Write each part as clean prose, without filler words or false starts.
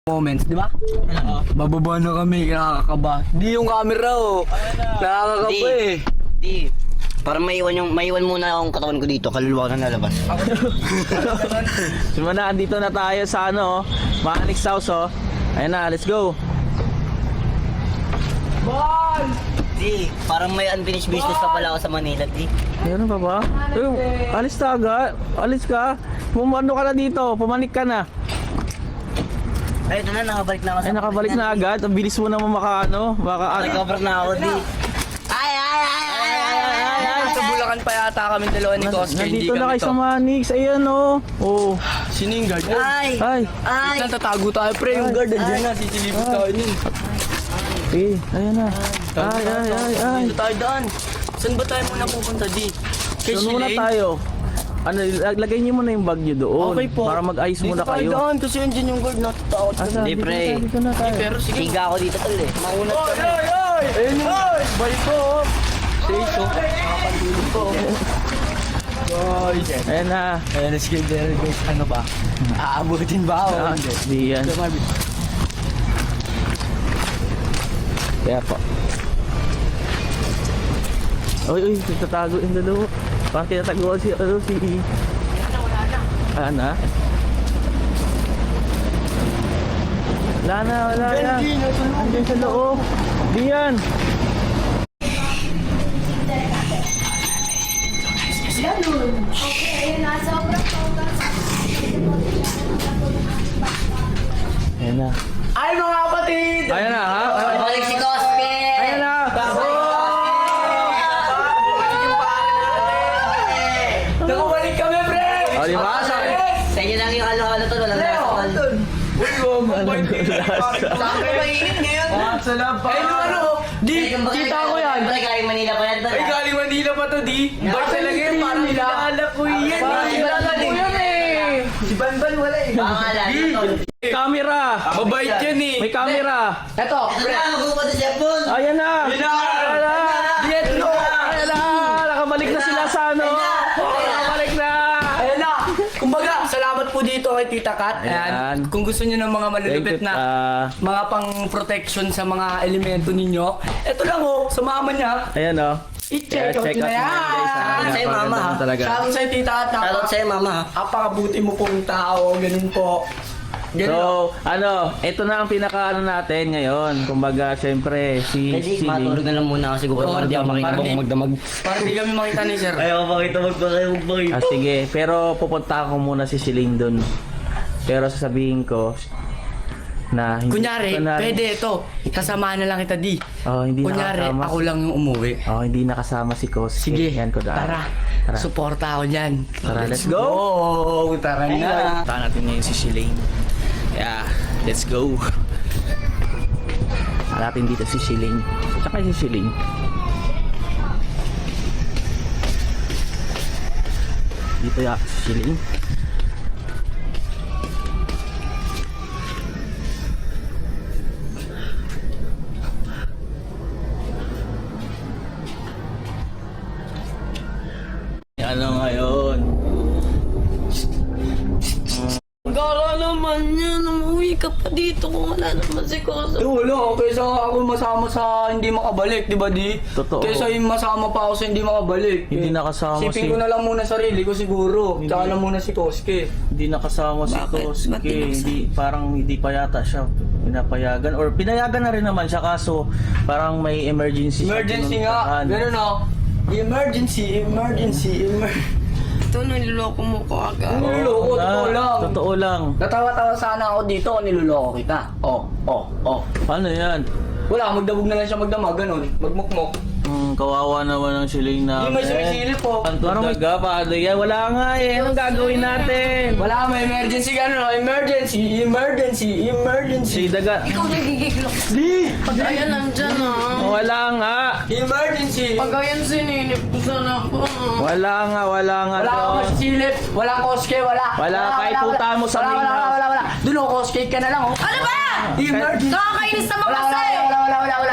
moments, di ba? Bababa na kami, nakakaba. Di yung camera, oh. Nakakakaba eh. Di. Para maiwan muna akong katawan ko dito, kaluluwa ko na nalabas. Simula, andito na tayo sa ano, Manix House, oh. Ayun na, let's go. Di, parang may unfinished business pa pala ako sa Manila, di. Meron pa ba? Alis ka agad. Alis ka. Pumano ka na dito, pumanik ka na. Ay, ito na, nakabalik na ako. Ay, nakabalik na agad. Ang bilis mo naman Recover na ako, di. Ay! Sa Bulacan pa yata kami dalawa ni Koske, hindi Nandito na kami kayo to. sa Manix. Ayan, oh. Oh. Sino yung guard? Ay! Ay. Saan tatago tayo, pre? Yung guard, andyan na, sisilipin tayo nun. Eh, ayan na. Ay. Dito tayo daan. Saan ba tayo muna pupunta, di? Kay Doon muna Shilane? tayo. Ano, lagay niyo muna yung bag niyo doon. Okay po. Para mag-ayos muna Dito tayo kayo. daan, kasi andyan yung guard, natatakot ka. Asa, Hindi, pre. Dito na tayo. Pero sige. Higa ako dito, tol, eh. Maunat ka na. Ayun yung balik ko. Safe, oh. Nakapandulog ko. Guys. Ayan na. Ayan, sige, guys. Ano ba? Aabutin ba ako? Hindi. Di yan. Kaya po. Uy, tatago yung dalawa. Parang kinatago si Ana. Wala na. Andiyan sa loob. Di yan. Ayan na. Ay, mga kapatid! Ayan na, ha? Balik si Koske! Ayan na. Nakabalik kami, pre! O, di ba? Sa inyo lang yung halo-halo, tol. Walang lasa, tol. Saan kayo mainit ngayon? Sa lab. Ay, ano? Di, kita ko yan. Pre, galing Manila pa yan, tol. Ay, galing Manila pa to, di. Ba talaga yan, parang nilala ko yan. Parang Nilala ko yan eh. Si Banban wala eh. Pangalan, tol. Camera. Mabait yan eh. May camera. Eto, Ito pre. na, magpupa sa cellphone. Ayan na. Ayan na. Dietro. Ayan na. Nakabalik na sila sa ano. Nakabalik na. Ayan na. Kumbaga, salamat po dito kay Tita Kat. Ayan. Ayan. Kung gusto niyo ng mga malulupit na mga pang protection sa mga elemento ninyo, eto lang oh, sa mama niya. Ayan o. I-check out Check na out yan. na guys. Shoutout sa'yo, mama, ha? Talaga. Shoutout sa'yo, Tita Kat. Shoutout sa'yo, mama, ha? Apakabuti mo pong tao. Ganun po. Ganun. So, ito na ang pinaka natin ngayon. Kumbaga, syempre, si Kasi Ling. matulog na lang muna ako siguro. Para di ako makita Parang kung di- magdamag. Parang di kami makita ni Sir. Ayaw makita magpakita. Sige, pero pupunta ko muna si Siling doon. Pero sasabihin ko na hindi Kunyari, ko na- pwede ito. Kasama na lang kita, di. Oh, hindi Kunyari, nakasama. ako lang yung umuwi. Oh, hindi nakasama si Koske. Sige, Yan ko tara. Tara. Suporta ako dyan. Tara, let's go. Oh, tara na. Punta natin ngayon si Siling. Yeah, let's go. Hanapin dito si Siling. Tsaka si Siling. Dito ya, si Siling. Ano ngayon? Gala naman yan, umuwi ka pa dito kung wala naman si Koso. Wala, kaysa ako masama sa hindi makabalik, di ba di? Totoo. Kaysa yung masama pa ako sa hindi makabalik. Hindi nakasama Sipin ko na lang muna sarili ko siguro. Tsaka lang muna si Koske. Hindi nakasama si Bakit? Koske. Ba't di nakasama? Hindi pa yata siya pinapayagan. Or pinayagan na rin naman siya kaso parang may emergency. siya Emergency nga. pinuntahan. Ganun o. Emergency. Ito, niloloko mo ko agad. Niloloko, totoo lang. Totoo lang. Natawa-tawa sana ako dito kung niloloko kita. Oh. Paano yan? Wala, magdabog na lang siya magdamag, ganun. Magmukmok. Kawawa naman ang Siling na. Hindi may sumisilip po. Parang paano yan? Wala nga eh. Anong gagawin natin? Wala, may emergency ganun. Emergency. Si Daga. Ikaw nagigigilok. Di! Ayan, nandyan ah. Wala nga. Emergency. Pag ayan sininip ko sana ako. Wala nga. Wala akong masisilip. Wala Koske, wala. Wala, kahit punta mo sa wala. main house. Wala. Doon ako, skate ka na lang, oh. Ano ba? Emergency. Nakakainis naman Wala, kasi! wala.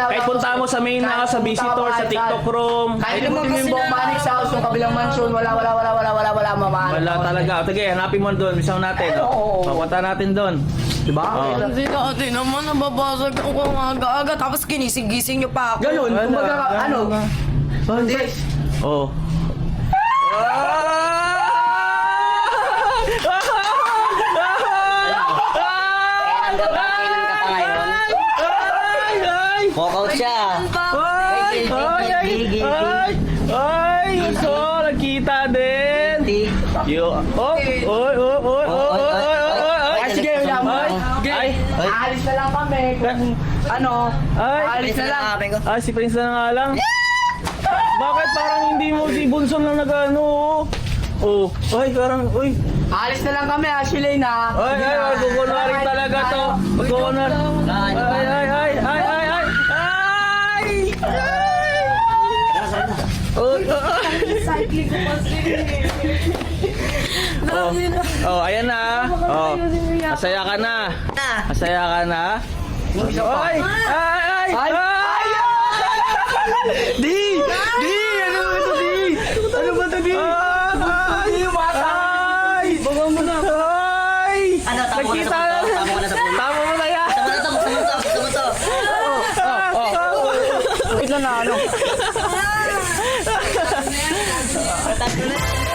Kahit punta mo sa main house, sa visitor, sa TikTok room. Kahit limutin mo yung buong Manix House, yung kabilang mansion, wala, mamahan. Wala talaga. Sige, hanapin mo doon. Misaw natin. Oo. Papunta natin doon. Diba? Oo. Kasi dati naman nababasag ako ng aga-aga tapos ginising-gising niyo pa ako. Ganun, Wala, kumbaga, wala. ano? Hindi. Oh. Hanggang kailan ka pa ngayon? Walk out siya. Ay! So, nagkita din. Di. Yo. Ay! Ay, sige, wala mo. Ay! Aalis na lang kami. Kung ano, Ay! aalis na lang. Ah, si Prince na nga lang. Bakit parang hindi mo si Bunson lang nag-ano? Oh, ay, parang, uy. Aalis na lang kami, Ashley na. Ay, magkukunwari talaga to. Magkukunwari. Ay! Cycling ko kasi. Oh, ayan na. Oh, masaya ka na. Masaya ka na. Ay! Di! Ano ba ito, Di? Ano ba ito, Di? Di, bata. Ay! Bagang mo na. Ay! Ano, tama ko na sa punto. Tama ko na sa punto. Tama mo na yan. Tama to. Wait lang na, ano? Tama to.